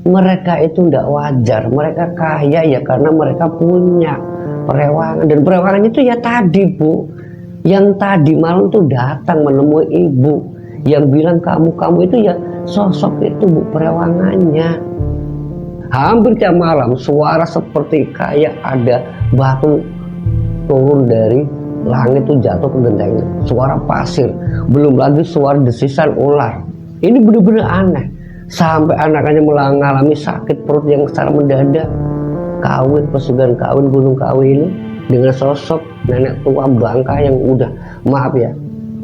Mereka itu tidak wajar, mereka kaya ya karena mereka punya perewangan, dan perewangan itu ya tadi Bu, yang tadi malam tuh datang menemui ibu, yang bilang kamu itu ya sosok itu Bu, perewangannya. Hampir tiap malam suara seperti kayak ada batu turun dari langit tuh jatuh ke gentengnya, suara pasir, belum lagi suara desisan ular. Ini bener-bener aneh, sampai anak-anaknya mengalami sakit perut yang secara mendadak. Kawin, pesugihan kawin Gunung Kawi ini dengan sosok nenek tua bangka yang udah, maaf ya,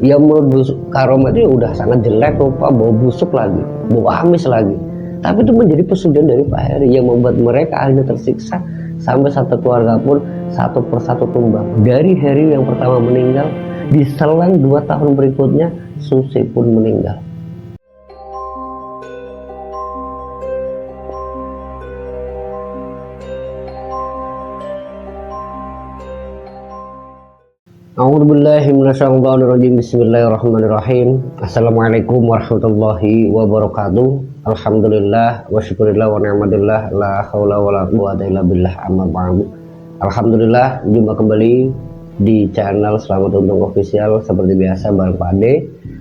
ya menurut Karoma itu udah sangat jelek, rupa, bau busuk lagi, bau amis lagi. Tapi itu menjadi pesugihan dari Pak Heri yang membuat mereka akhirnya tersiksa, sampai satu keluarga pun satu persatu tumbang. Dari Heri yang pertama meninggal, di selang 2 tahun berikutnya Susi pun meninggal. A'udzubillahiminasyaitonirrajim. Bismillahirrahmanirrahim. Assalamualaikum warahmatullahi wabarakatuh. Alhamdulillah wa syukurillah wa ni'matillah, la haula wa la quwwata illa billah, amma ba'du. Alhamdulillah, jumpa kembali di channel Selamat Untung Official seperti biasa bareng Pak Ade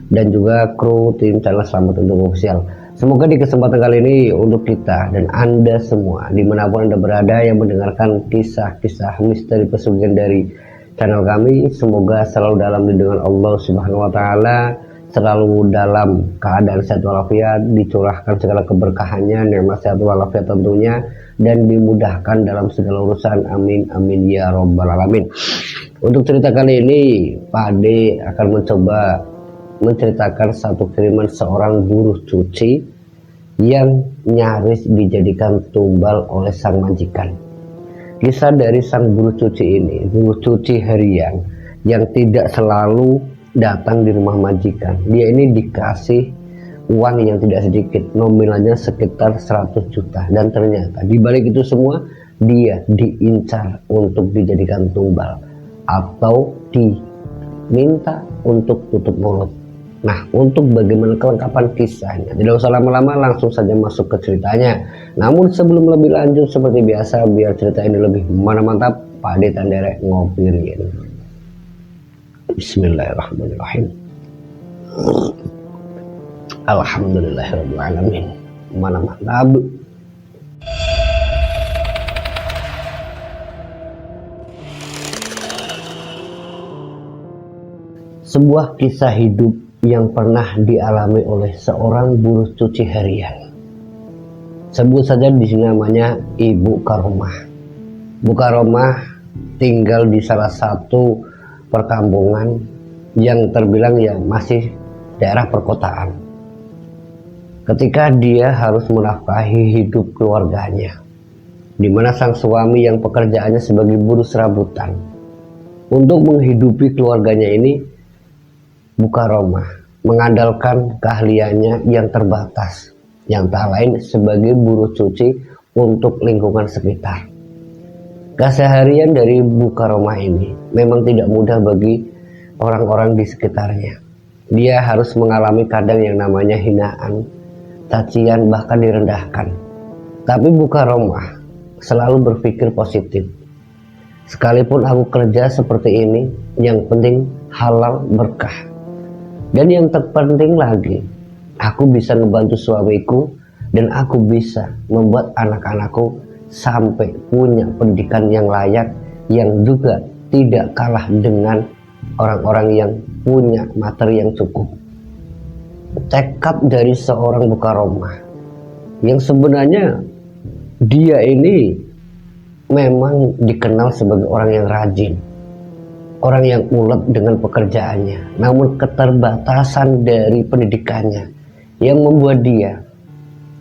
dan juga kru tim channel Selamat Untung Official. Semoga di kesempatan kali ini untuk kita dan Anda semua dimanapun Anda berada yang mendengarkan kisah-kisah misteri pesugihan dari channel kami, semoga selalu dalam lindungan Allah Subhanahu wa taala, selalu dalam keadaan sehat walafiat, dicurahkan segala keberkahannya, nikmat sehat walafiat tentunya, dan dimudahkan dalam segala urusan. Amin amin ya robbal alamin. Untuk cerita kali ini Pak Ade akan mencoba menceritakan satu kiriman seorang buruh cuci yang nyaris dijadikan tumbal oleh sang majikan. Kisah dari sang buruh cuci ini, buruh cuci harian yang tidak selalu datang di rumah majikan. Dia ini dikasih uang yang tidak sedikit, nominalnya sekitar 100 juta. Dan ternyata di balik itu semua dia diincar untuk dijadikan tumbal atau diminta untuk tutup mulut. Nah, untuk bagaimana kelengkapan kisahnya, tidak usah lama-lama, langsung saja masuk ke ceritanya. Namun sebelum lebih lanjut, seperti biasa, biar cerita ini lebih mantap, Pak Ade Tandere ngopirin. Bismillahirrahmanirrahim. Alhamdulillahirabbil alamin. Mana mantap. Sebuah kisah hidup yang pernah dialami oleh seorang buruh cuci harian. Sebut saja di sini namanya Ibu Karomah. Bu Karomah tinggal di salah satu perkampungan yang terbilang ya masih daerah perkotaan. Ketika dia harus menafkahi hidup keluarganya, di mana sang suami yang pekerjaannya sebagai buruh serabutan, untuk menghidupi keluarganya ini, Bu Karomah mengandalkan keahliannya yang terbatas, yang tak lain sebagai buruh cuci untuk lingkungan sekitar. Keseharian dari Bu Karomah ini memang tidak mudah bagi orang-orang di sekitarnya. Dia harus mengalami kadang yang namanya hinaan, cacian, bahkan direndahkan. Tapi Bu Karomah selalu berpikir positif. Sekalipun aku kerja seperti ini, yang penting halal berkah. Dan yang terpenting lagi, aku bisa ngebantu suamiku dan aku bisa membuat anak-anakku sampai punya pendidikan yang layak, yang juga tidak kalah dengan orang-orang yang punya materi yang cukup. Tekad dari seorang Bu Karomah yang sebenarnya dia ini memang dikenal sebagai orang yang rajin, orang yang ulet dengan pekerjaannya, namun keterbatasan dari pendidikannya yang membuat dia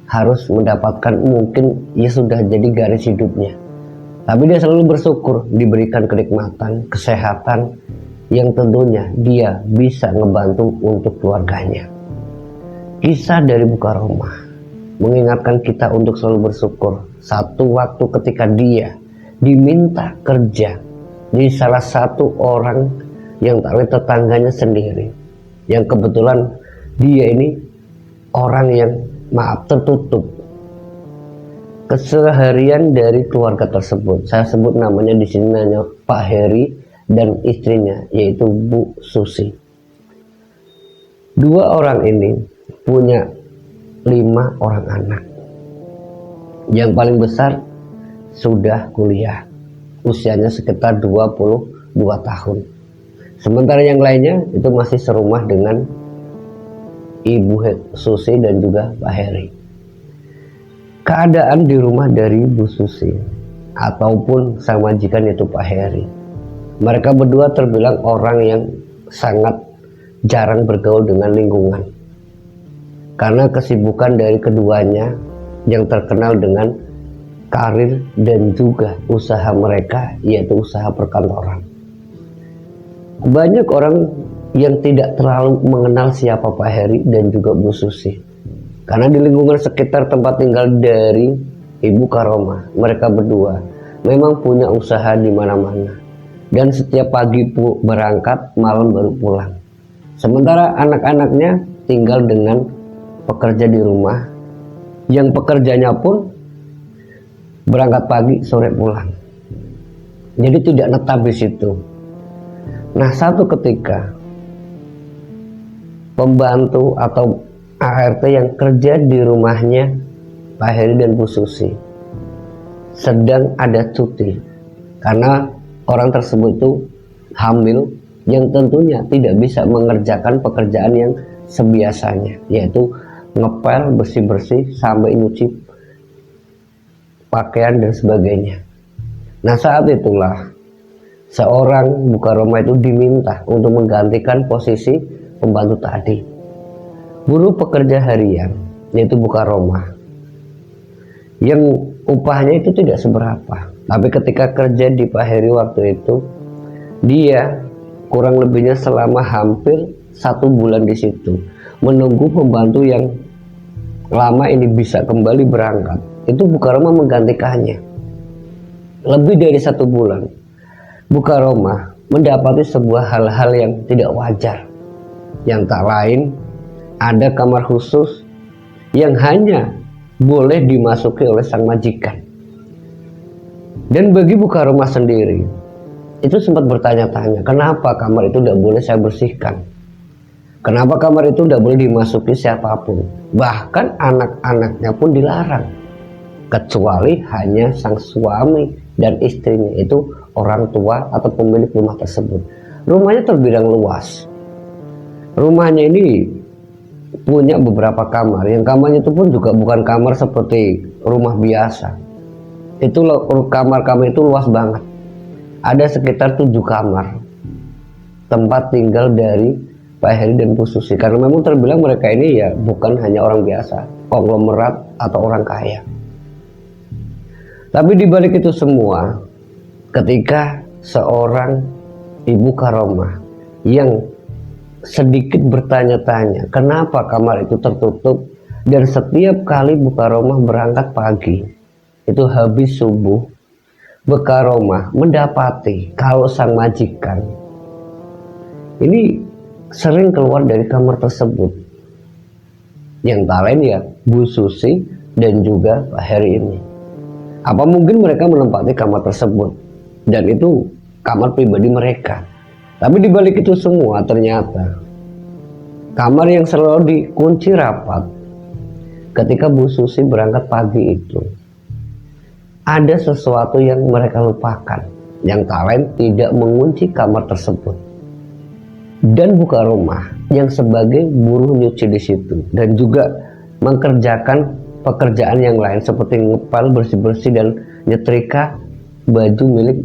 harus mendapatkan, mungkin ya sudah jadi garis hidupnya. Tapi dia selalu bersyukur diberikan kenikmatan, kesehatan yang tentunya dia bisa ngebantu untuk keluarganya. Kisah dari Bu Karomah mengingatkan kita untuk selalu bersyukur. Satu waktu ketika dia diminta kerja di salah satu orang yang tak lain tetangganya sendiri, yang kebetulan dia ini orang yang maaf tertutup, keseharian dari keluarga tersebut. Saya sebut namanya di sini namanya Pak Heri dan istrinya, yaitu Bu Susi. Dua orang ini punya 5 orang anak. Yang paling besar sudah kuliah, usianya sekitar 22 tahun. Sementara yang lainnya itu masih serumah dengan Ibu Susi dan juga Pak Heri. Keadaan di rumah dari Bu Susi ataupun sang majikan yaitu Pak Heri, mereka berdua terbilang orang yang sangat jarang bergaul dengan lingkungan karena kesibukan dari keduanya yang terkenal dengan karir dan juga usaha mereka, yaitu usaha perkantoran. Banyak orang yang tidak terlalu mengenal siapa Pak Heri dan juga Bu Susi, karena di lingkungan sekitar tempat tinggal dari Ibu Karomah, mereka berdua memang punya usaha di mana-mana dan setiap pagi berangkat, malam baru pulang. Sementara anak-anaknya tinggal dengan pekerja di rumah yang pekerjanya pun berangkat pagi, sore pulang. Jadi tidak netap di situ. Nah, satu ketika pembantu atau ART yang kerja di rumahnya Pak Heri dan Bu Susi sedang ada cuti karena orang tersebut itu hamil, yang tentunya tidak bisa mengerjakan pekerjaan yang sebiasanya, yaitu ngepel, bersih-bersih, sampai nyuci pakaian dan sebagainya. Nah, saat itulah seorang Bu Karomah itu diminta untuk menggantikan posisi pembantu tadi. Buruh pekerja harian yaitu Bu Karomah yang upahnya itu tidak seberapa, tapi ketika kerja di Pak Heri waktu itu, dia kurang lebihnya selama hampir 1 bulan di situ menunggu pembantu yang lama ini bisa kembali berangkat. Itu Bu Karomah menggantikannya lebih dari 1 bulan. Bu Karomah mendapati sebuah hal-hal yang tidak wajar, yang tak lain ada kamar khusus yang hanya boleh dimasuki oleh sang majikan. Dan bagi Bu Karomah sendiri, itu sempat bertanya-tanya, kenapa kamar itu tidak boleh saya bersihkan? Kenapa kamar itu tidak boleh dimasuki siapapun? Bahkan anak-anaknya pun dilarang, kecuali hanya sang suami dan istrinya, itu orang tua atau pemilik rumah tersebut. Rumahnya terbilang luas. Rumahnya ini punya beberapa kamar, yang kamarnya itu pun juga bukan kamar seperti rumah biasa. Itu kamar-kamar itu luas banget. Ada sekitar 7 kamar tempat tinggal dari Pak Heri dan Bu Susi, karena memang terbilang mereka ini ya bukan hanya orang biasa, konglomerat atau orang kaya. Tapi dibalik itu semua, ketika seorang Ibu Karomah yang sedikit bertanya-tanya kenapa kamar itu tertutup, dan setiap kali Bu Karomah berangkat pagi itu habis subuh, Bu Karomah mendapati kalau sang majikan ini sering keluar dari kamar tersebut. Yang tak lain ya Bu Susi dan juga Pak Heri ini. Apa mungkin mereka menempati kamar tersebut dan itu kamar pribadi mereka? Tapi dibalik itu semua, ternyata kamar yang selalu dikunci rapat ketika Bu Susi berangkat pagi itu, ada sesuatu yang mereka lupakan, yang tak lain tidak mengunci kamar tersebut. Dan Bu Karomah yang sebagai buruh nyuci di situ dan juga mengerjakan pekerjaan yang lain seperti ngepel, bersih-bersih dan nyetrika baju milik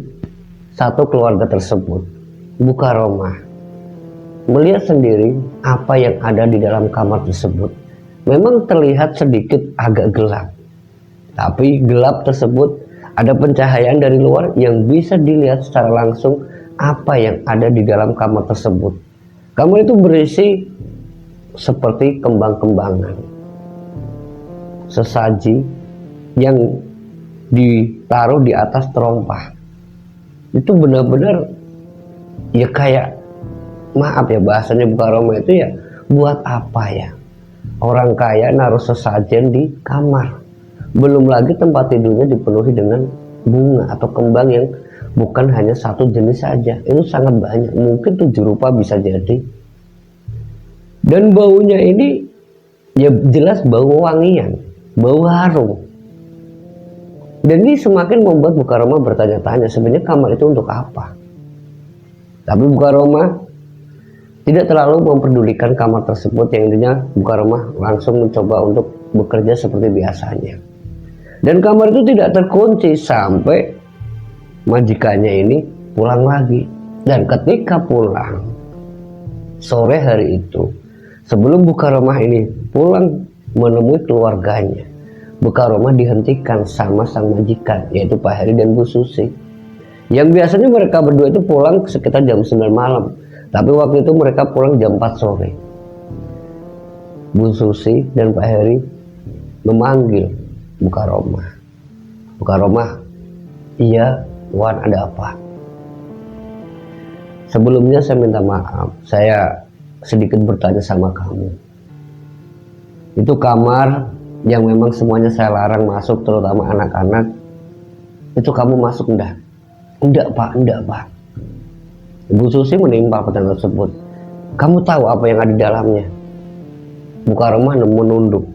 satu keluarga tersebut, Bu Karomah melihat sendiri apa yang ada di dalam kamar tersebut. Memang terlihat sedikit agak gelap, tapi gelap tersebut ada pencahayaan dari luar yang bisa dilihat secara langsung apa yang ada di dalam kamar tersebut. Kamar itu berisi seperti kembang-kembangan, sesaji yang ditaruh di atas terompah. Itu benar-benar ya kayak, maaf ya bahasanya Bu Karomah itu ya, buat apa ya orang kaya naruh sesajen di kamar? Belum lagi tempat tidurnya dipenuhi dengan bunga atau kembang yang bukan hanya satu jenis saja, itu sangat banyak, mungkin 7 rupa bisa jadi. Dan baunya ini ya jelas bau wangian, bau harum. Dan ini semakin membuat Bukaroma bertanya-tanya, sebenarnya kamar itu untuk apa? Tapi Bukaroma tidak terlalu memperdulikan kamar tersebut, yang intinya Bukaroma langsung mencoba untuk bekerja seperti biasanya. Dan kamar itu tidak terkunci sampai majikannya ini pulang lagi. Dan ketika pulang sore hari itu, sebelum Bukaroma ini pulang menemui keluarganya, Bukaroma dihentikan sama sang majikan, yaitu Pak Heri dan Bu Susi. Yang biasanya mereka berdua itu pulang sekitar jam 9 malam, tapi waktu itu mereka pulang jam 4 sore. Bu Susi dan Pak Heri memanggil Bukaroma. Bukaroma, iya Wan, ada apa? Sebelumnya saya minta maaf, saya sedikit bertanya sama kamu. Itu kamar yang memang semuanya saya larang masuk, terutama anak-anak. Itu kamu masuk enggak? Enggak Pak, enggak Pak. Bu Susi menimpa pertanyaan tersebut. Kamu tahu apa yang ada di dalamnya? Bukaroma menunduk.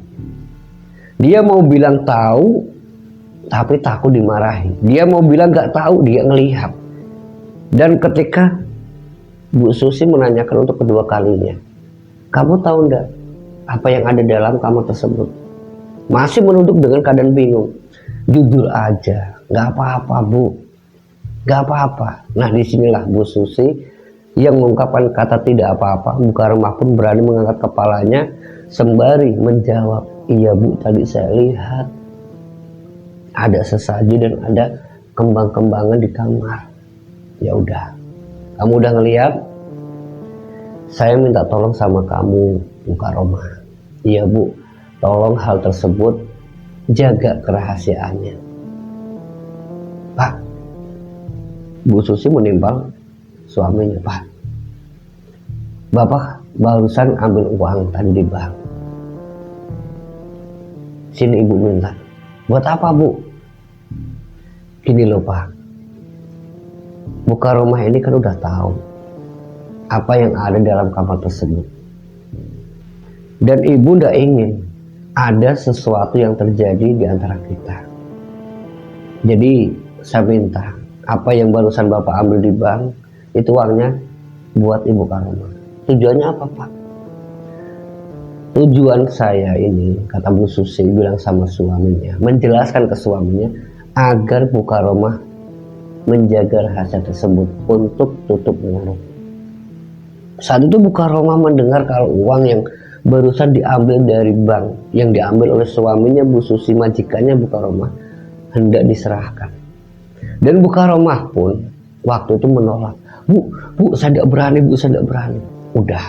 Dia mau bilang tahu, tapi takut dimarahi. Dia mau bilang nggak tahu, dia ngelihat. Dan ketika Bu Susi menanyakan untuk kedua kalinya, kamu tahu enggak apa yang ada dalam kamar tersebut? Masih menunduk dengan keadaan bingung. Jujur aja, nggak apa-apa Bu, nggak apa-apa. Nah disinilah Bu Susi yang mengungkapkan kata tidak apa-apa. Bukaroma pun berani mengangkat kepalanya sembari menjawab, iya Bu, tadi saya lihat ada sesaji dan ada kembang-kembangan di kamar. Ya udah, kamu udah ngelihat, saya minta tolong sama kamu Bukaroma. Iya Bu, tolong hal tersebut jaga kerahasiaannya. Pak, Bu Susi menimbang suaminya. Pak, Bapak barusan ambil uang tadi di bank. Sini Ibu minta. Buat apa Bu? Gini loh Pak, Bukaroma ini kan udah tahu apa yang ada dalam kamar tersebut. Dan Ibu ndak ingin ada sesuatu yang terjadi di antara kita. Jadi saya minta apa yang barusan Bapak ambil di bank, itu uangnya buat Ibu Karoma. Tujuannya apa Pak? Tujuan saya ini, kata Bu Susi bilang sama suaminya, menjelaskan ke suaminya agar Bukaroma menjaga rahasia tersebut untuk tutup mulut. Saat itu Bukaroma mendengar kalau uang yang barusan diambil dari bank, yang diambil oleh suaminya Bu Susi, majikannya Bukaroma, hendak diserahkan. Dan Bukaroma pun waktu itu menolak. Bu, saya tidak berani, Bu, saya tidak berani. Udah,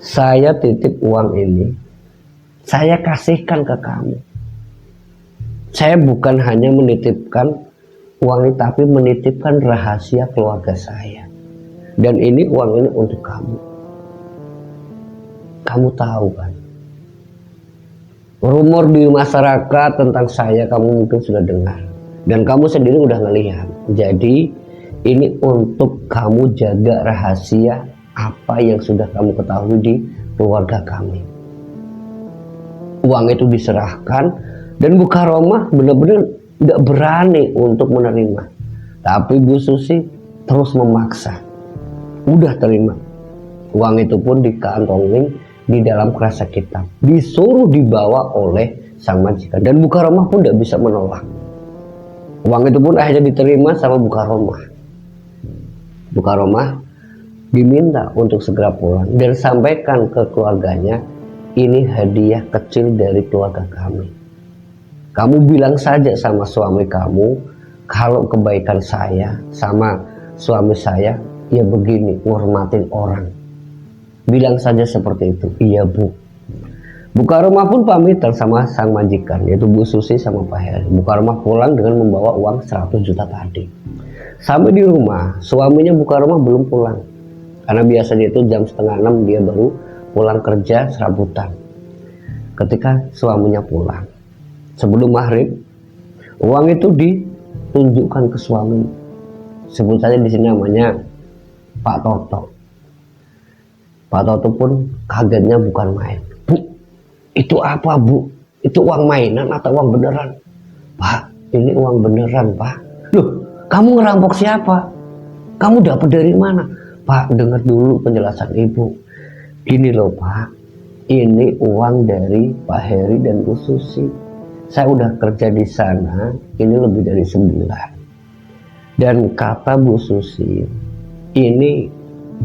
saya titip uang ini, saya kasihkan ke kamu. Saya bukan hanya menitipkan uang ini, tapi menitipkan rahasia keluarga saya. Dan ini uang ini untuk kamu. Kamu tahu kan, rumor di masyarakat tentang saya kamu mungkin sudah dengar, dan kamu sendiri udah ngelihat. Jadi ini untuk kamu jaga rahasia apa yang sudah kamu ketahui di keluarga kami. Uang itu diserahkan, dan Bukaroma benar-benar tidak berani untuk menerima. Tapi Bu Susi terus memaksa. Udah terima. Uang itu pun dikantongin di dalam kerasa kitab, disuruh dibawa oleh sang majikan, dan Bukaroma pun tidak bisa menolak. Uang itu pun akhirnya diterima sama Bukaroma. Bukaroma diminta untuk segera pulang dan sampaikan ke keluarganya, ini hadiah kecil dari keluarga kami. Kamu bilang saja sama suami kamu kalau kebaikan saya sama suami saya ya begini, ngormatin orang. Bilang saja seperti itu. Iya Bu. Bukaroma pun pamitan sama sang majikan, yaitu Bu Susi sama Pak Heri. Bukaroma pulang dengan membawa uang 100 juta tadi. Sampai di rumah, suaminya Bukaroma belum pulang, karena biasanya itu jam 5:30 dia baru pulang kerja serabutan. Ketika suaminya pulang, sebelum maghrib, uang itu ditunjukkan ke suami. Sebut saja di sini namanya Pak Toto. Pak Toto pun kagetnya bukan main. Bu, itu apa bu? Itu uang mainan atau uang beneran? Pak, ini uang beneran pak. Loh, kamu ngerampok siapa? Kamu dapat dari mana? Pak, dengar dulu penjelasan ibu. Gini loh pak, ini uang dari Pak Heri dan Bu Susi. Saya udah kerja di sana, ini lebih dari 9. Dan kata Bu Susi, ini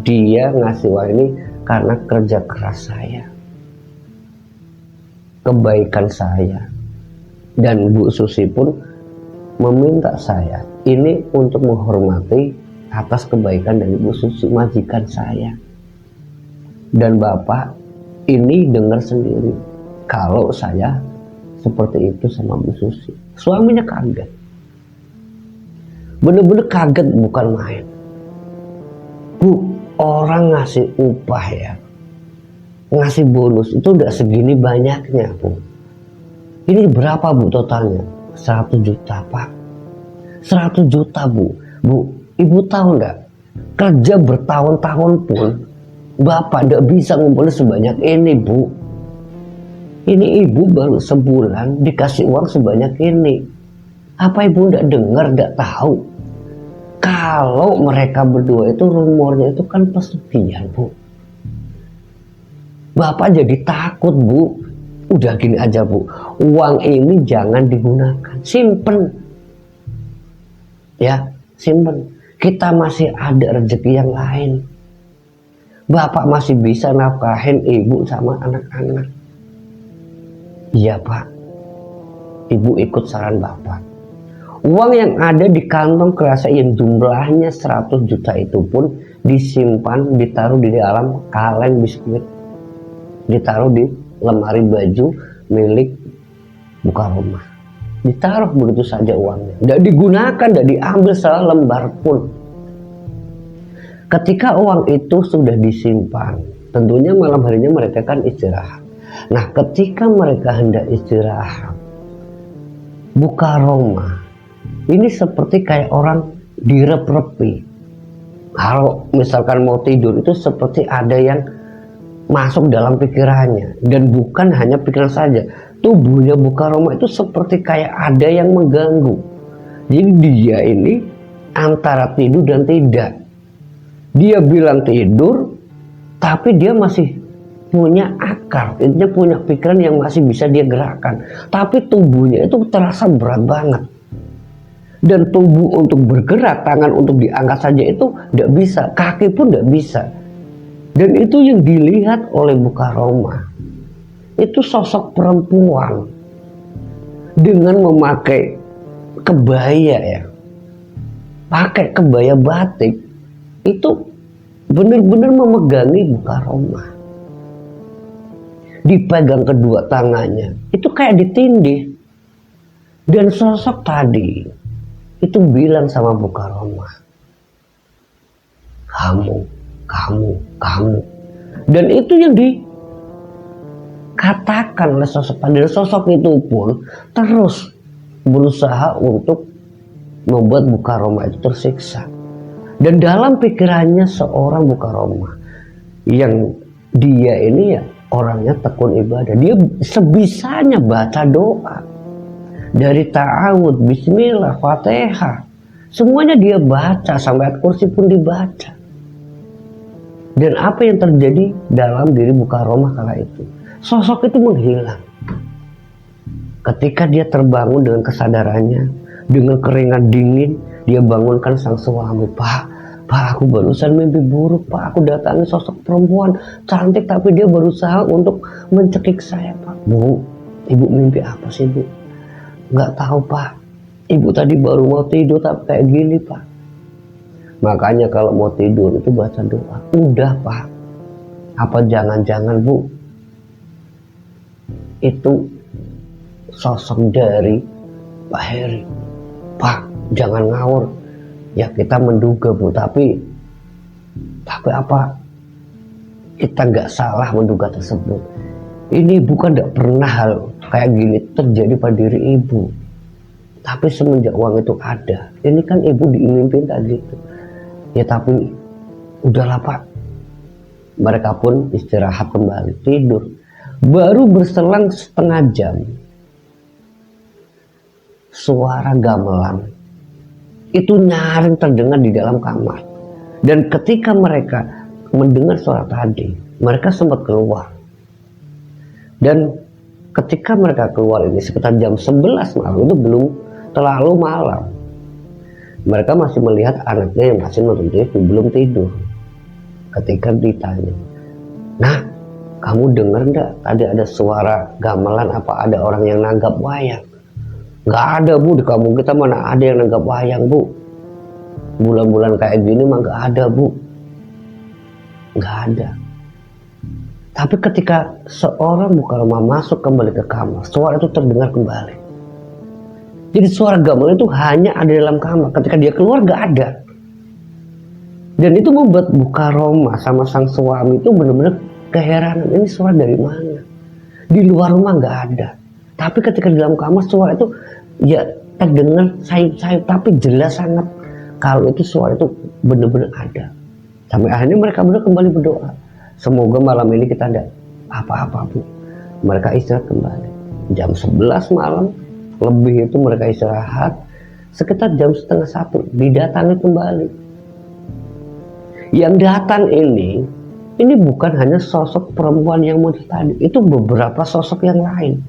dia ngasih uang ini karena kerja keras saya, kebaikan saya. Dan Bu Susi pun meminta saya ini untuk menghormati atas kebaikan dari Bu Susi, majikan saya. Dan Bapak ini dengar sendiri kalau saya seperti itu sama Bu Susi. Suaminya kaget, bener-bener kaget bukan main. Bu, orang ngasih upah ya, ngasih bonus itu udah segini banyaknya bu. Ini berapa bu totalnya? 100 juta pak. 100 juta bu. Bu, ibu tahu nggak? Kerja bertahun-tahun pun Bapak tidak bisa ngumpulin sebanyak ini bu. Ini ibu baru sebulan dikasih uang sebanyak ini. Apa ibu tidak dengar, tidak tahu? Kalau mereka berdua itu rumornya itu kan pesugihan bu. Bapak jadi takut bu. Udah gini aja bu, uang ini jangan digunakan, simpen. Ya, simpen. Kita masih ada rezeki yang lain. Bapak masih bisa nafkahin ibu sama anak-anak. Iya pak, ibu ikut saran bapak. Uang yang ada di kantong kerasa yang jumlahnya 100 juta itu pun disimpan, ditaruh di dalam kaleng biskuit, ditaruh di lemari baju milik buka rumah, ditaruh begitu saja uangnya, tidak digunakan, tidak diambil selembar pun. Ketika uang itu sudah disimpan, tentunya malam harinya mereka kan istirahat. Nah, ketika mereka hendak istirahat, buka rumah ini seperti kayak orang direp-repi. Kalau misalkan mau tidur itu seperti ada yang masuk dalam pikirannya, dan bukan hanya pikiran saja, tubuhnya buka rumah itu seperti kayak ada yang mengganggu. Jadi dia ini antara tidur dan tidak. Dia bilang tidur, tapi dia masih punya akal, dia punya pikiran yang masih bisa dia gerakkan, tapi tubuhnya itu terasa berat banget. Dan tubuh untuk bergerak, tangan untuk diangkat saja itu tidak bisa, kaki pun tidak bisa. Dan itu yang dilihat oleh buka rumah. Itu sosok perempuan dengan memakai kebaya ya, pakai kebaya batik, itu benar-benar memegangi buka rumah. Dipegang kedua tangannya, itu kayak ditindih. Dan sosok tadi itu bilang sama buka rumah, kamu. Dan itu yang dikatakan oleh sosok tadi. Sosok itu pun terus berusaha untuk membuat buka rumah itu tersiksa. Dan dalam pikirannya seorang buka rumah yang dia ini ya orangnya tekun ibadah, dia sebisanya baca doa dari ta'awud, bismillah, fatihah, semuanya dia baca, sampai ayat kursi pun dibaca. Dan apa yang terjadi dalam diri buka rumah kala itu? Sosok itu menghilang. Ketika dia terbangun dengan kesadarannya, dengan keringat dingin, dia bangunkan sang suami. Pak, aku barusan mimpi buruk pak. Aku datangi sosok perempuan cantik, tapi dia berusaha untuk mencekik saya pak. Bu, ibu mimpi apa sih bu? Nggak tahu pak. Ibu tadi baru mau tidur tapi kayak gini pak. Makanya kalau mau tidur itu baca doa. Udah pak. Apa jangan-jangan bu, itu sosok dari Pak Heri? Pak, jangan ngawur. Ya kita menduga bu, tapi apa kita nggak salah menduga tersebut. Ini bukan tidak pernah kayak gini terjadi pada diri ibu. Tapi semenjak uang itu ada, ini kan ibu diimimpin tadi gitu. Ya tapi udahlah Pak. Mereka pun istirahat kembali, tidur. Baru berselang setengah jam, suara gamelan itu nyaring terdengar di dalam kamar. Dan ketika mereka mendengar suara tadi, mereka sempat keluar. Dan ketika mereka keluar ini sekitar jam 11 malam, itu belum terlalu malam. Mereka masih melihat anaknya yang masih nonton TV, belum tidur. Ketika ditanya, "Nah, kamu dengar nggak tadi ada suara gamelan, apa ada orang yang nanggap wayang?" "Nggak ada Bu, di kampung kita mana ada yang nanggap wayang Bu. Bulan-bulan kayak gini mah nggak ada Bu." Nggak ada. Tapi ketika seorang Mukaromah masuk kembali ke kamar, suara itu terdengar kembali. Jadi suara gamelan itu hanya ada dalam kamar. Ketika dia keluar nggak ada. Dan itu membuat Mukaromah sama sang suami itu benar-benar keheranan. Ini suara dari mana? Di luar rumah nggak ada. Tapi ketika di dalam kamar suara itu ya terdengar sayup-sayup, tapi jelas sangat kalau itu suara itu benar-benar ada. Sampai akhirnya mereka berdua kembali berdoa, "Semoga malam ini kita ada apa-apa Bu." Mereka istirahat kembali. Jam 11 malam lebih itu mereka istirahat. Sekitar jam setengah 1 didatangi kembali. Yang datang ini bukan hanya sosok perempuan yang muncul tadi, itu beberapa sosok yang lain.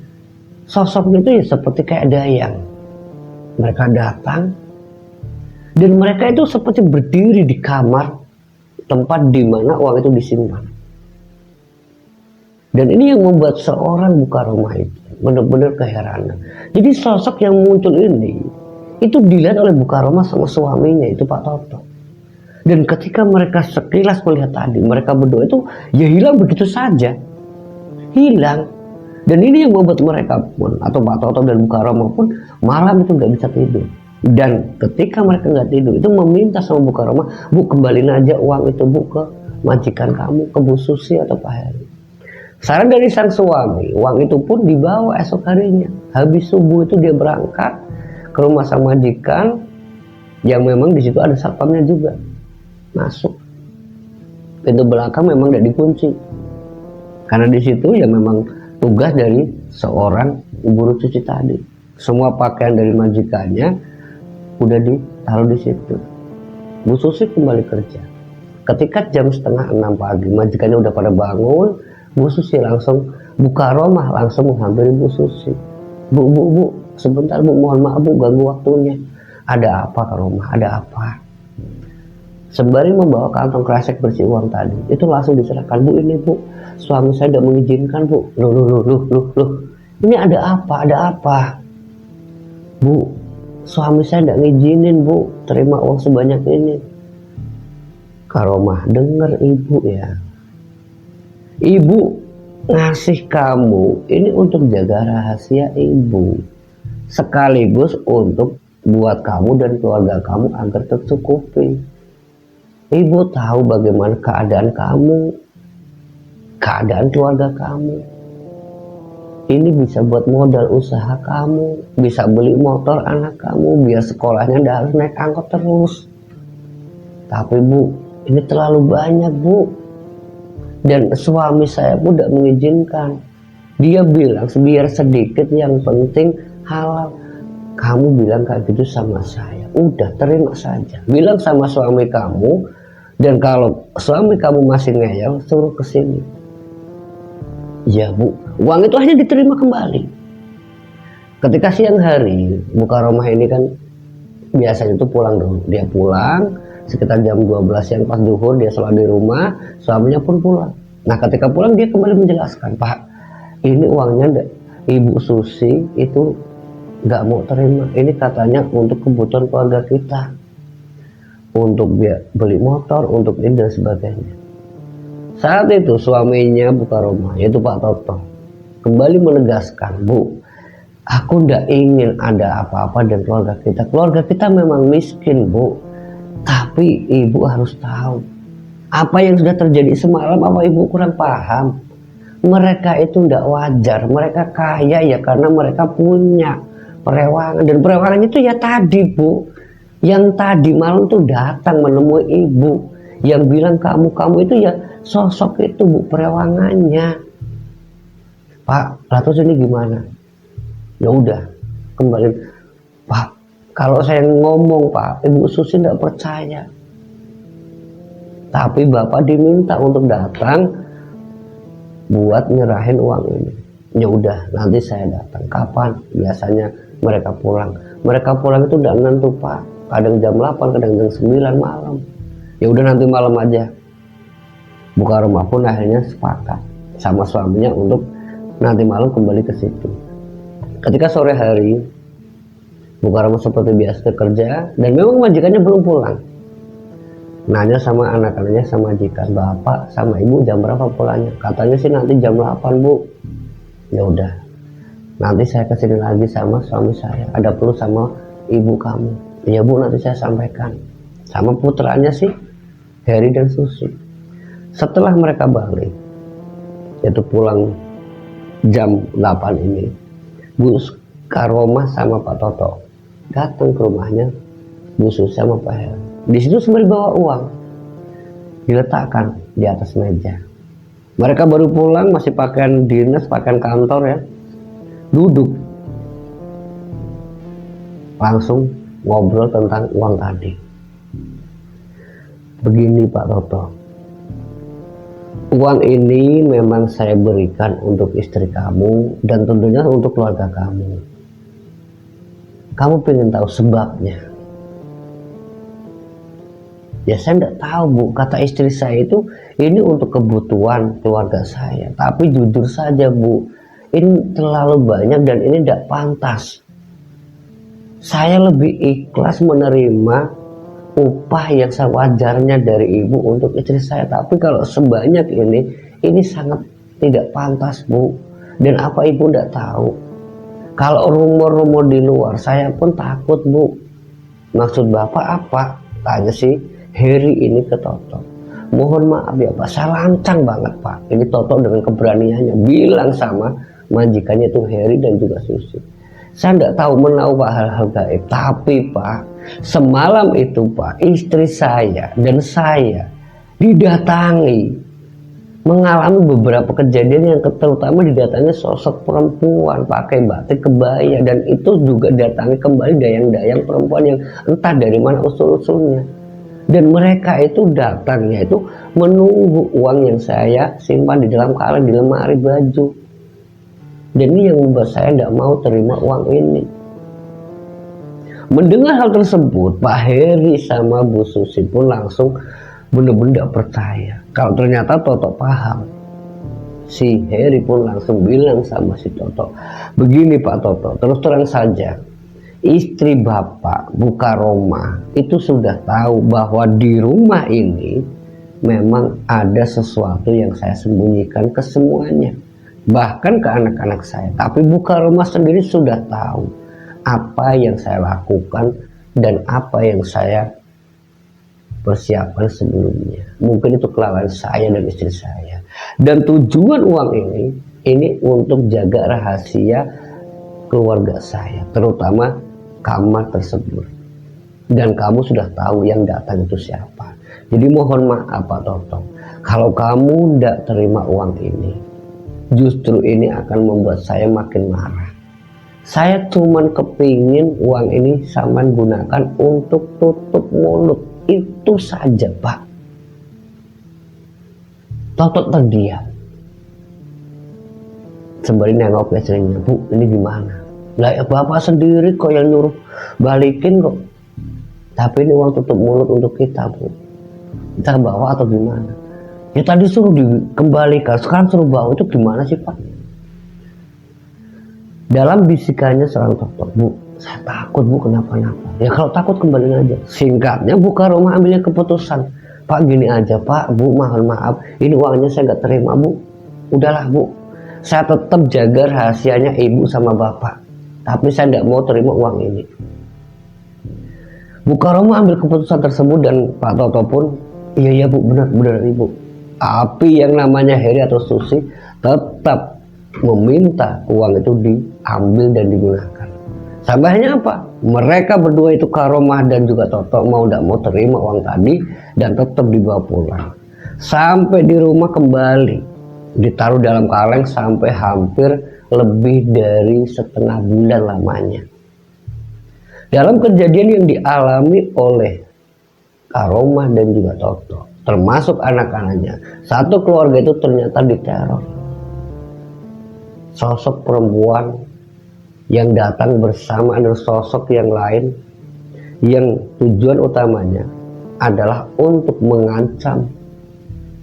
Sosoknya itu ya seperti kayak dayang. Mereka datang dan mereka itu seperti berdiri di kamar tempat di mana uang itu disimpan. Dan ini yang membuat seorang Mukaromah itu benar-benar keheranan. Jadi sosok yang muncul ini itu dilihat oleh Mukaromah sama suaminya itu Pak Toto. Dan ketika mereka sekilas melihat tadi, mereka berdua itu ya hilang begitu saja. Hilang. Dan ini yang membuat mereka pun, atau Pak Toto dan Mukaromah pun malam itu nggak bisa tidur. Dan ketika mereka nggak tidur, itu meminta sama Mukaromah, "Bu, kembaliin aja uang itu Bu ke majikan kamu, ke Bu Susi atau Pak Heri." Saran dari sang suami, uang itu pun dibawa esok harinya. Habis subuh itu dia berangkat ke rumah sang majikan, yang memang di situ ada satpamnya juga. Masuk. Pintu belakang memang tidak dikunci. Karena di situ ya memang tugas dari seorang buruh cuci tadi. Semua pakaian dari majikannya udah ditaruh di situ. Bu Susi kembali kerja. Ketika jam setengah 6 pagi, majikannya udah pada bangun, Bu Susi langsung Mukaromah langsung menghampiri Bu Susi. Bu, sebentar Bu, mohon maaf Bu, ganggu waktunya." "Ada apa Karomah? Ada apa?" Sembari membawa kantong kresek bersih uang tadi, itu langsung diserahkan. "Bu, ini Bu, suami saya tidak mengizinkan Bu." Loh. Ini ada apa? Ada apa? "Bu, suami saya tidak ngizinin Bu, terima uang sebanyak ini." Karomah, dengar Ibu ya. Ibu ngasih kamu ini untuk jaga rahasia Ibu. Sekaligus untuk buat kamu dan keluarga kamu agar tercukupi. Ibu tahu bagaimana keadaan kamu, keadaan keluarga kamu. Ini bisa buat modal usaha kamu, bisa beli motor anak kamu, biar sekolahnya tidak harus naik angkot terus. Tapi Bu, ini terlalu banyak Bu. Dan suami saya pun tidak mengizinkan. Dia bilang biar sedikit, yang penting halal. Kamu bilang kayak gitu sama saya, udah terima saja. Bilang sama suami kamu, dan kalau suami kamu masih ngeyel, suruh ke sini. Ya Bu, uang itu hanya diterima kembali. Ketika siang hari, Mukaromah ini kan biasanya itu pulang dulu. Dia pulang sekitar jam 12 siang pas zuhur, dia sholat di rumah, suaminya pun pulang. Nah ketika pulang dia kembali menjelaskan, "Pak, ini uangnya Ibu Susi itu nggak mau terima. Ini katanya untuk kebutuhan keluarga kita, untuk beli motor, untuk ini dan sebagainya." Saat itu suaminya Mukaromah, yaitu Pak Toto, kembali menegaskan, "Bu, aku tidak ingin ada apa-apa dengan keluarga kita. Keluarga kita memang miskin Bu, tapi Ibu harus tahu apa yang sudah terjadi semalam. Apa Ibu kurang paham? mereka itu tidak wajar. Mereka kaya ya karena mereka punya perewangan, dan perewangan itu ya tadi Bu, yang tadi malam tuh datang menemui ibu, yang bilang kamu itu ya sosok itu Bu, perewangannya. Pak, lalu ini gimana? Ya udah, kembali. Pak, kalau saya ngomong Pak, Ibu Susi tidak percaya. Tapi Bapak diminta untuk datang buat nyerahin uang ini. Ya udah, nanti saya datang. Kapan? Biasanya mereka pulang. Mereka pulang itu udah nentu Pak. Kadang jam 8, kadang jam 9 malam. Ya udah nanti malam aja. Bu Karomah pun akhirnya sepakat sama suaminya untuk nanti malam kembali ke situ. Ketika sore hari, Bu Karomah seperti biasa kerja, dan memang majikannya belum pulang. Nanya sama anak-anaknya, sama majikan, Bapak sama Ibu jam berapa pulangnya? Katanya sih nanti jam 8 Bu. Ya udah, nanti saya kesini lagi sama suami saya. Ada perlu sama ibu kamu. Ya Bu, nanti saya sampaikan. Sama putranya sih, Heri dan Susi. Setelah mereka balik, yaitu pulang jam 8 ini, Bu Karomah sama Pak Toto datang ke rumahnya Bu Susi sama Pak Heri. Di situ sembari bawa uang, diletakkan di atas meja. Mereka baru pulang, masih pakaian dinas, pakaian kantor ya. Duduk, langsung ngobrol tentang uang tadi. Begini Pak Toto, uang ini memang saya berikan untuk istri kamu dan tentunya untuk keluarga kamu. Kamu pengen tahu sebabnya? Ya saya tidak tahu Bu, kata istri saya itu ini untuk kebutuhan keluarga saya. Tapi jujur saja Bu, ini terlalu banyak dan ini tidak pantas. Saya lebih ikhlas menerima upah yang sewajarnya dari ibu untuk istri saya. Tapi kalau sebanyak ini sangat tidak pantas Bu. Dan apa ibu tidak tahu? Kalau rumor-rumor di luar, saya pun takut Bu. Maksud Bapak apa? Tanya sih Heri ini ke Toto. Mohon maaf ya Pak, saya lancang banget Pak. Ini Toto dengan keberaniannya bilang sama majikannya itu Heri dan juga Susi. Saya tidak tahu menahu Pak hal-hal gaib. Tapi Pak, semalam itu Pak, istri saya dan saya didatangi, mengalami beberapa kejadian yang terutama didatangi sosok perempuan pakai batik kebaya, dan itu juga datangi kembali dayang-dayang perempuan yang entah dari mana usul-usulnya. Dan mereka itu datangnya itu menunggu uang yang saya simpan di dalam kaleng, di lemari baju. Dan ini yang membuat saya tidak mau terima uang ini. Mendengar hal tersebut, Pak Heri sama Bu Susi pun langsung benar-benar percaya kalau ternyata Toto paham. Si Heri pun langsung bilang sama si Toto, begini Pak Toto, terus terang saja, istri Bapak Bu Karomah itu sudah tahu bahwa di rumah ini memang ada sesuatu yang saya sembunyikan ke semuanya, bahkan ke anak-anak saya. Tapi Bu Karomah sendiri sudah tahu apa yang saya lakukan dan apa yang saya persiapkan sebelumnya. Mungkin itu kelalaian saya dan istri saya. Dan tujuan uang ini untuk jaga rahasia keluarga saya, terutama kamar tersebut. Dan kamu sudah tahu yang datang itu siapa. Jadi mohon maaf Pak Toto, kalau kamu tidak terima uang ini, justru ini akan membuat saya makin marah. Saya cuman kepingin uang ini Saman gunakan untuk tutup mulut, itu saja Pak. Toto terdiam sembari nengok ke istrinya, Bu ini gimana? Lah ya Bapak sendiri kok yang nyuruh balikin kok. Tapi ini uang tutup mulut untuk kita Bu, kita bawa atau gimana? Ya tadi suruh dikembalikan, sekarang suruh bawa, itu gimana sih Pak? Dalam bisikannya seorang Toto, Bu saya takut Bu kenapa-napa. Ya kalau takut kembali aja. Singkatnya Bu Karomah ambilnya keputusan, Pak gini aja Pak, Bu mohon maaf, ini uangnya saya nggak terima Bu. Udahlah Bu, saya tetap jaga rahasianya Ibu sama Bapak, tapi saya tidak mau terima uang ini. Bu Karomah ambil keputusan tersebut dan Pak Toto pun iya Bu, benar Ibu. Tapi yang namanya Heri atau Susi tetap meminta uang itu diambil dan digunakan. Sampai akhirnya apa? Mereka berdua itu Karomah dan juga Toto mau tidak mau terima uang tadi dan tetap dibawa pulang. Sampai di rumah kembali ditaruh dalam kaleng sampai hampir lebih dari setengah bulan lamanya. Dalam kejadian yang dialami oleh Karomah dan juga Toto, termasuk anak-anaknya, satu keluarga itu ternyata diteror. Sosok perempuan yang datang bersama dengan sosok yang lain yang tujuan utamanya adalah untuk mengancam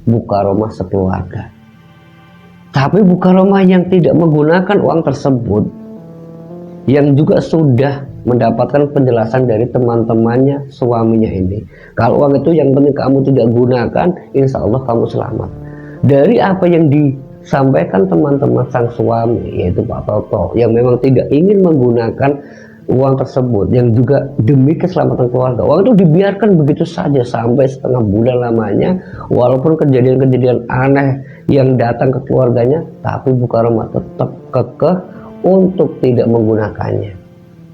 Bu Karomah sekeluarga. Tapi Bu Karomah yang tidak menggunakan uang tersebut, yang juga sudah mendapatkan penjelasan dari teman-temannya suaminya ini, kalau uang itu yang penting kamu tidak gunakan, insya Allah kamu selamat. Dari apa yang disampaikan teman-teman sang suami, yaitu Pak Toto, yang memang tidak ingin menggunakan uang tersebut, yang juga demi keselamatan keluarga, uang itu dibiarkan begitu saja sampai setengah bulan lamanya. Walaupun kejadian-kejadian aneh yang datang ke keluarganya, tapi Bu Karomah tetap kekeh untuk tidak menggunakannya,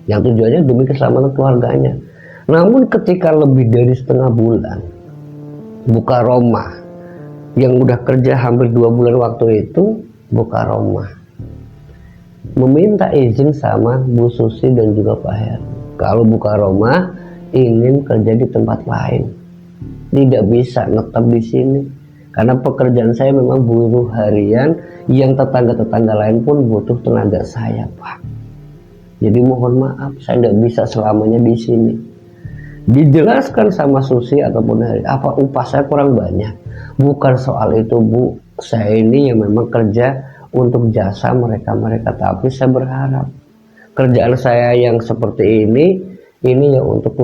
yang tujuannya demi keselamatan keluarganya. Namun ketika lebih dari setengah bulan, Bu Karomah yang udah kerja hampir 2 bulan waktu itu, Bu Karomah meminta izin sama Bu Susi dan juga Pak Heru, kalau Bu Karomah ingin kerja di tempat lain, tidak bisa netap di sini karena pekerjaan saya memang buruh harian, yang tetangga-tetangga lain pun butuh tenaga saya, Pak. Jadi mohon maaf, saya tidak bisa selamanya di sini. Dijelaskan sama Susi ataupun Heru, apa upah saya kurang banyak? Bukan soal itu, Bu. Saya ini yang memang kerja untuk jasa mereka-mereka, tapi saya berharap kerjaan saya yang seperti ini ya untuk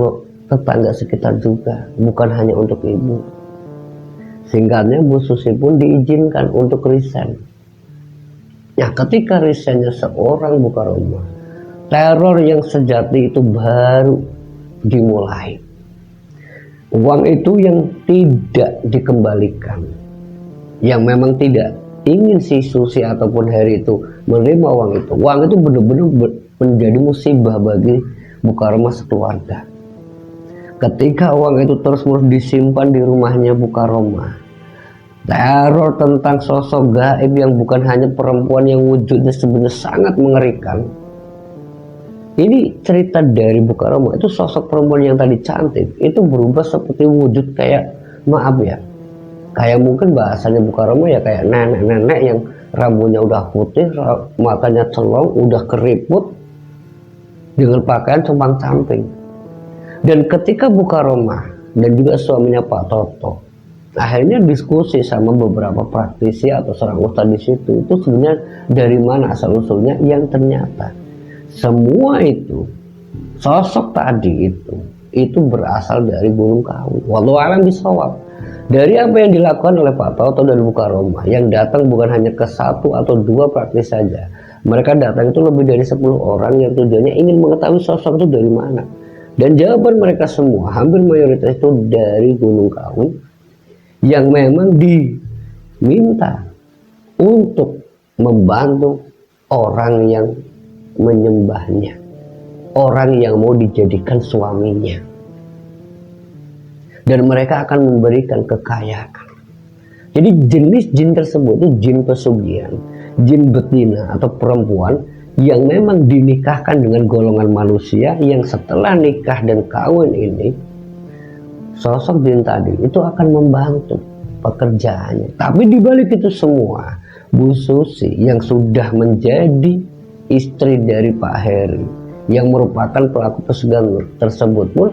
tetangga sekitar juga, bukan hanya untuk Ibu. Singkatnya Bu Susi pun diizinkan untuk resign. Nah, ketika resignnya seorang Bu Karomah, teror yang sejati itu baru dimulai. Uang itu yang tidak dikembalikan, yang memang tidak ingin si Susi ataupun Heri itu menerima uang itu benar-benar menjadi musibah bagi Bu Karomah sekeluarga. Ketika uang itu terus-menerus disimpan di rumahnya Bu Karomah, teror tentang sosok gaib yang bukan hanya perempuan yang wujudnya sebenarnya sangat mengerikan. Ini cerita dari Bu Karomah, itu sosok perempuan yang tadi cantik itu berubah seperti wujud kayak, maaf ya, kayak mungkin bahasanya Bu Karomah ya kayak nenek-nenek yang rambutnya udah putih, matanya celong, udah keriput, dengan pakaian compang-camping. Dan ketika Bu Karomah dan juga suaminya Pak Toto akhirnya diskusi sama beberapa praktisi atau seorang ustadz di situ, itu sebenarnya dari mana asal usulnya, yang ternyata semua itu sosok tadi itu berasal dari Gunung Kawi. Wallahu a'lam bishawab. Dari apa yang dilakukan oleh Pak Toto dan Bu Karomah, yang datang bukan hanya ke 1 atau 2 praktis saja, mereka datang itu lebih dari 10 orang yang tujuannya ingin mengetahui sosok itu dari mana. Dan jawaban mereka semua hampir mayoritas itu dari Gunung Kawi, yang memang diminta untuk membantu orang yang menyembahnya, orang yang mau dijadikan suaminya, dan mereka akan memberikan kekayaan. Jadi jenis jin tersebut itu jin pesugihan, jin betina atau perempuan yang memang dinikahkan dengan golongan manusia, yang setelah nikah dan kawin ini sosok jin tadi itu akan membantu pekerjaannya. Tapi dibalik itu semua, Bu Susi yang sudah menjadi istri dari Pak Heri, yang merupakan pelaku pesugihan tersebut pun,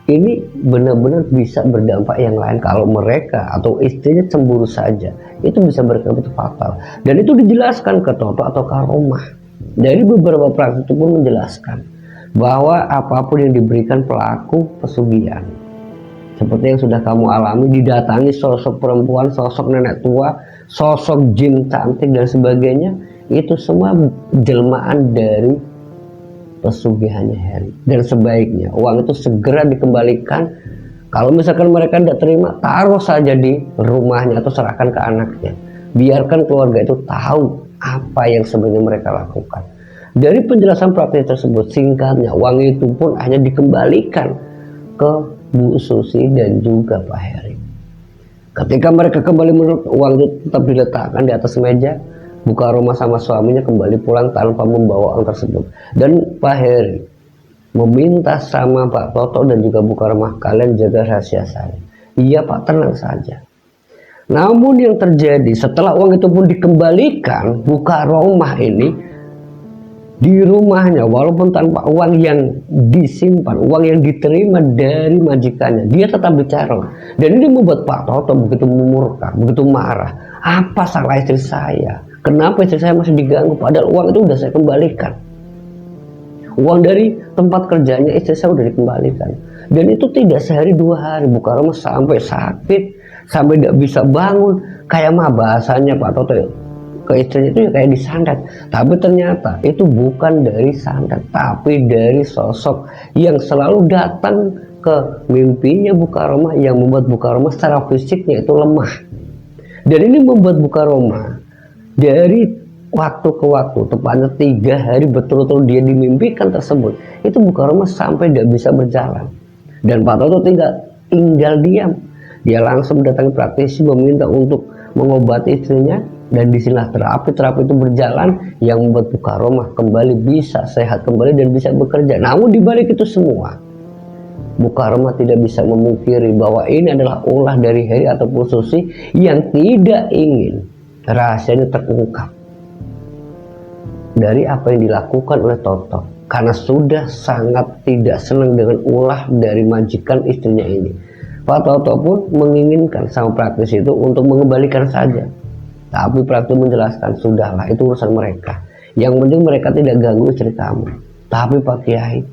ini benar-benar bisa berdampak yang lain. Kalau mereka atau istrinya cemburu saja, itu bisa berakibat fatal. Dan itu dijelaskan ke Toto atau Karomah. Dari beberapa praktik itu pun menjelaskan bahwa apapun yang diberikan pelaku pesugihan, seperti yang sudah kamu alami, didatangi sosok perempuan, sosok nenek tua, sosok jin cantik dan sebagainya, itu semua jelmaan dari pesugihannya Heri. Dan sebaiknya uang itu segera dikembalikan. Kalau misalkan mereka tidak terima, taruh saja di rumahnya atau serahkan ke anaknya. Biarkan keluarga itu tahu apa yang sebenarnya mereka lakukan. Dari penjelasan praktis tersebut, singkatnya uang itu pun hanya dikembalikan ke Bu Susi dan juga Pak Heri. Ketika mereka kembali menurut, uang itu tetap diletakkan di atas meja. Bu Karomah sama suaminya kembali pulang tanpa membawa uang tersebut. Dan Pak Heri meminta sama Pak Toto dan juga Bu Karomah, kalian jaga rahasia saya. Iya Pak, tenang saja. Namun yang terjadi setelah uang itu pun dikembalikan, Bu Karomah ini di rumahnya, walaupun tanpa uang yang disimpan, uang yang diterima dari majikannya, dia tetap bicara. Dan ini membuat Pak Toto begitu murka, begitu marah. Apa salah istri saya? Kenapa istri saya masih diganggu? Padahal uang itu sudah saya kembalikan. Uang dari tempat kerjanya istri saya sudah dikembalikan. Dan itu tidak sehari dua hari. Bu Karomah sampai sakit, sampai tidak bisa bangun. Kayak mah bahasanya Pak Toto ke istrinya itu ya kayak disandat. Tapi ternyata itu bukan dari sandat, tapi dari sosok yang selalu datang ke mimpinya Bu Karomah, yang membuat Bu Karomah secara fisiknya itu lemah. Dan ini membuat Bu Karomah dari waktu ke waktu, tepatnya 3 hari betul-betul dia dimimpikan tersebut, itu Bu Karomah sampai tidak bisa berjalan. Dan Pak Toto tinggal diam. Dia langsung mendatangi praktisi meminta untuk mengobati istrinya, dan disinilah terapi itu berjalan yang membuat Bu Karomah kembali bisa sehat kembali dan bisa bekerja. Namun dibalik itu semua, Bu Karomah tidak bisa memungkiri bahwa ini adalah ulah dari Heri ataupun Susi yang tidak ingin rahasianya terungkap dari apa yang dilakukan oleh Toto, karena sudah sangat tidak senang dengan ulah dari majikan istrinya ini. Pak Toto pun menginginkan sama praktis itu untuk mengembalikan saja, tapi praktis menjelaskan, sudahlah itu urusan mereka, yang penting mereka tidak ganggu istri kamu. Tapi Pak Kiai,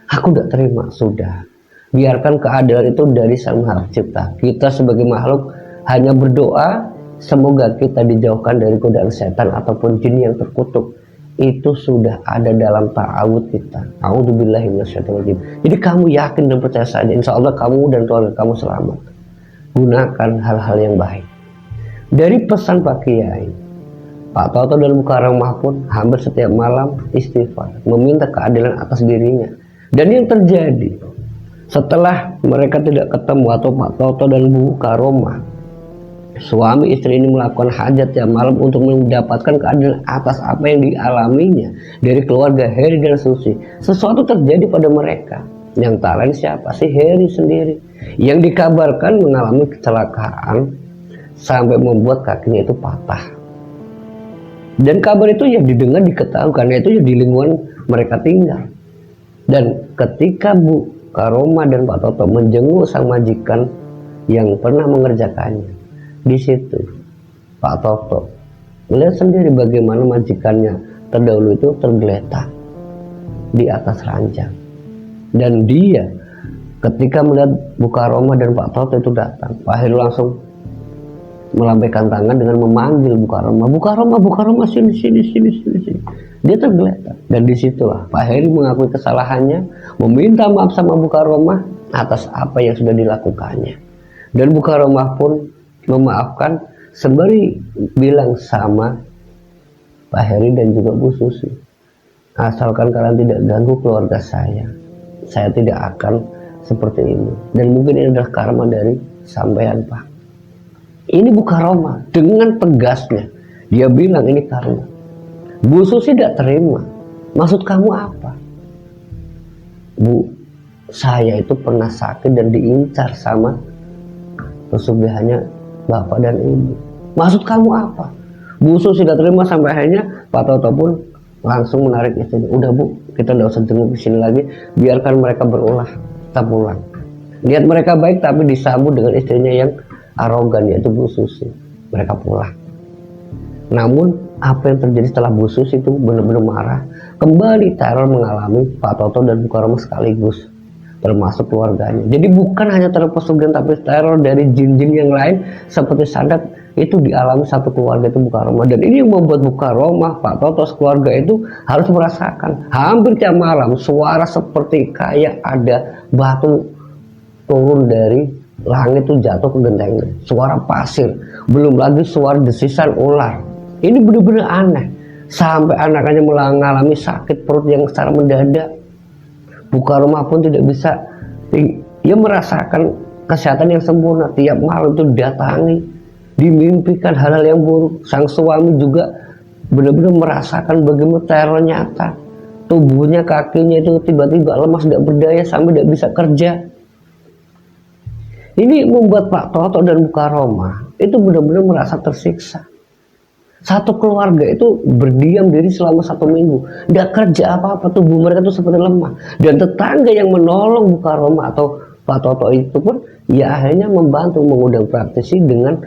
aku tidak terima, sudah biarkan keadilan itu dari Sang Maha Pencipta. Kita sebagai makhluk hanya berdoa semoga kita dijauhkan dari godaan setan ataupun jin yang terkutuk. Itu sudah ada dalam ta'awud kita. A'udzubillahi minasyaitonir rajim. Jadi kamu yakin dan percaya saja, insya Allah kamu dan keluarga kamu selamat. Gunakan hal-hal yang baik. Dari pesan Pak Kiai, Pak Toto dan Bu Karomah pun hampir setiap malam istighfar, meminta keadilan atas dirinya. Dan yang terjadi setelah mereka tidak ketemu, atau Pak Toto dan Bu Karomah, suami istri ini melakukan hajat tiap malam untuk mendapatkan keadilan atas apa yang dialaminya dari keluarga Heri dan Susi. Sesuatu terjadi pada mereka. Yang tak lain siapa? Si Heri sendiri, yang dikabarkan mengalami kecelakaan sampai membuat kakinya itu patah. Dan kabar itu ya didengar, diketahui, karena itu ya di lingkungan mereka tinggal. Dan ketika Bu Karomah dan Pak Toto menjenguk sang majikan yang pernah mengerjakannya, di situ Pak Toto melihat sendiri bagaimana majikannya terdahulu itu tergeletak di atas ranjang. Dan dia ketika melihat Bu Karomah dan Pak Toto itu datang, Pak Heri langsung melambaikan tangan dengan memanggil Bu Karomah. Bu Karomah, Bu Karomah, sini. Dia tergeletak. Dan disitulah Pak Heri mengakui kesalahannya, meminta maaf sama Bu Karomah atas apa yang sudah dilakukannya. Dan Bu Karomah pun memaafkan sembari bilang sama Pak Heri dan juga Bu Susi, asalkan kalian tidak ganggu keluarga saya tidak akan seperti ini. Dan mungkin ini adalah karma dari sampean Pak. Ini Bu Karomah dengan tegasnya dia bilang ini karma. Bu Susi tidak terima. Maksud kamu apa? Bu, saya itu pernah sakit dan diincar sama pesugihannya bapak dan ibu. Maksud kamu apa? Bu Susi tidak terima, sampai akhirnya Pak Toto pun langsung menarik istrinya. Udah Bu, kita tidak usah jenguk ke sini lagi, biarkan mereka berulah, kita pulang. Niat mereka baik, tapi disambut dengan istrinya yang arogan, yaitu Bu Susi. Mereka pulang. Namun apa yang terjadi setelah Bu Susi itu benar-benar marah. Kembali teror mengalami Pak Toto dan Bu Karomah sekaligus, termasuk keluarganya. Jadi bukan hanya teror pesugihan, tapi teror dari jin-jin yang lain seperti sandat itu dialami satu keluarga, itu Bu Karomah. Dan ini yang membuat Bu Karomah, Pak Toto, keluarga itu harus merasakan hampir tiap malam suara seperti kayak ada batu turun dari langit itu jatuh ke gentengnya, suara pasir, belum lagi suara desisan ular. Ini benar-benar aneh. Sampai anaknya mengalami sakit perut yang secara mendadak. Buka rumah pun tidak bisa. Ia merasakan kesehatan yang sempurna. Tiap malam itu datangi, dimimpikan hal-hal yang buruk. Sang suami juga benar-benar merasakan bagaimana teror nyata. Tubuhnya, kakinya itu tiba-tiba lemas, tidak berdaya, sampai tidak bisa kerja. Ini membuat Pak Toto dan Bu Karomah itu benar-benar merasa tersiksa. Satu keluarga itu berdiam diri selama 1 minggu, tidak kerja apa-apa, tubuh mereka itu seperti lemah. Dan tetangga yang menolong Bu Karomah atau Pak Toto itu pun ya akhirnya membantu, mengundang praktisi dengan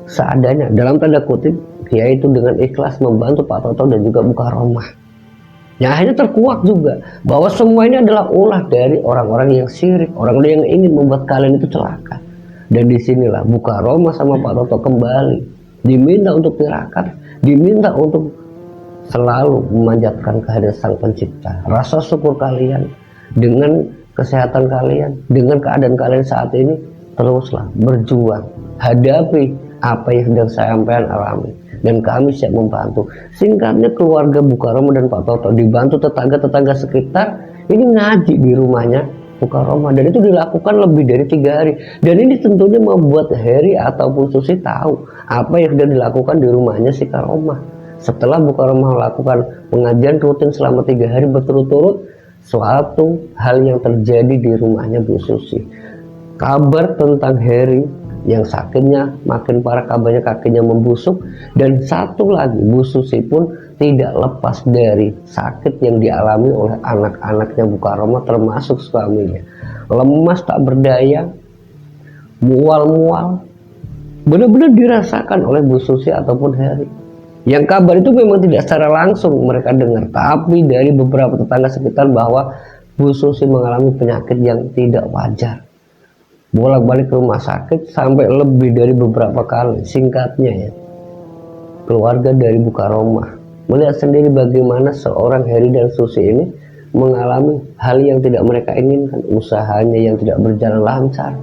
seadanya, dalam tanda kutip, yaitu dengan ikhlas membantu Pak Toto dan juga Bu Karomah. Yang akhirnya terkuak juga bahwa semua ini adalah ulah dari orang-orang yang syirik, orang-orang yang ingin membuat kalian itu celaka. Dan disinilah Bu Karomah sama Pak Toto kembali diminta untuk tirakat, diminta untuk selalu memanjatkan kehadiran Sang Pencipta. Rasa syukur kalian dengan kesehatan kalian, dengan keadaan kalian saat ini, teruslah berjuang, hadapi apa yang sedang sampean alami, dan kami siap membantu. Singkatnya, keluarga Bu Karomah dan Pak Toto dibantu tetangga-tetangga sekitar ini ngaji di rumahnya Bu Karomah, dan itu dilakukan lebih dari 3 hari. Dan ini tentunya membuat Heri ataupun Susi tahu apa yang sudah dilakukan di rumahnya si Karomah. Setelah Bu Karomah melakukan pengajian rutin selama 3 hari berturut-turut, suatu hal yang terjadi di rumahnya Bu Susi. Kabar tentang Heri yang sakitnya makin parah, kabarnya kakinya membusuk, dan satu lagi Bu Susi pun tidak lepas dari sakit yang dialami oleh anak-anaknya Bu Karomah termasuk suaminya. Lemas, tak berdaya, mual-mual, benar-benar dirasakan oleh Bu Susi ataupun Heri. Yang kabar itu memang tidak secara langsung mereka dengar, tapi dari beberapa tetangga sekitar bahwa Bu Susi mengalami penyakit yang tidak wajar. Bolak-balik ke rumah sakit sampai lebih dari beberapa kali. Singkatnya ya, keluarga dari Bu Karomah melihat sendiri bagaimana seorang Heri dan Susi ini mengalami hal yang tidak mereka inginkan, usahanya yang tidak berjalan lancar.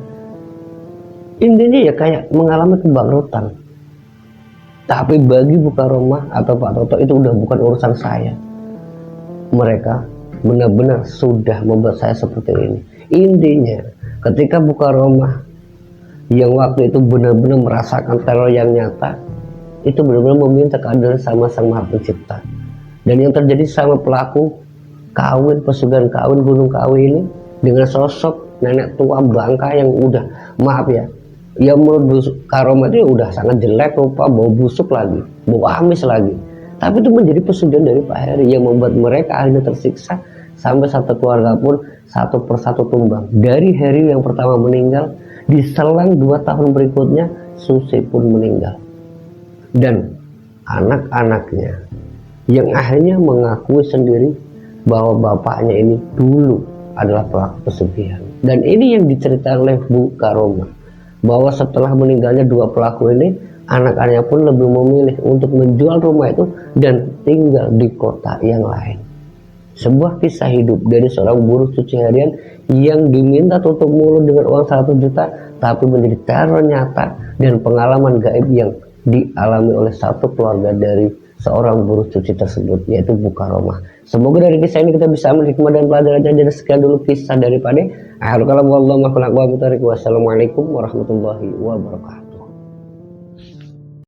Intinya ya kayak mengalami kebangkrutan. Tapi bagi Bu Karomah atau Pak Toto itu udah bukan urusan saya. Mereka benar-benar sudah membuat saya seperti ini. Intinya ketika Bu Karomah yang waktu itu benar-benar merasakan teror yang nyata, itu benar-benar meminta keadilan sama Sang Maha Pencipta. Dan yang terjadi sama pelaku kawin, pesugihan kawin Gunung Kawi ini, dengan sosok nenek tua bangka yang udah, maaf ya, yang menurut Karomah itu udah sangat jelek rupa, bau busuk lagi, bau amis lagi. Tapi itu menjadi pesugihan dari Pak Heri yang membuat mereka akhirnya tersiksa, sampai satu keluarga pun satu persatu tumbang. Dari Heri yang pertama meninggal, di selang 2 tahun berikutnya Susi pun meninggal. Dan anak-anaknya yang akhirnya mengakui sendiri bahwa bapaknya ini dulu adalah pelaku pesugihan. Dan ini yang diceritakan oleh Bu Karomah, bahwa setelah meninggalnya 2 pelaku ini, anak-anaknya pun lebih memilih untuk menjual rumah itu dan tinggal di kota yang lain. Sebuah kisah hidup dari seorang buruh cuci harian yang diminta tutup mulut dengan uang 100 juta, tapi menjadi teror nyata dan pengalaman gaib yang dialami oleh satu keluarga dari seorang buruh cuci tersebut, yaitu Bu Karomah. Semoga dari kisah ini kita bisa ambil hikmah dan pelajaran. Dan sekian dulu kisah daripada Assalamualaikum warahmatullahi wabarakatuh.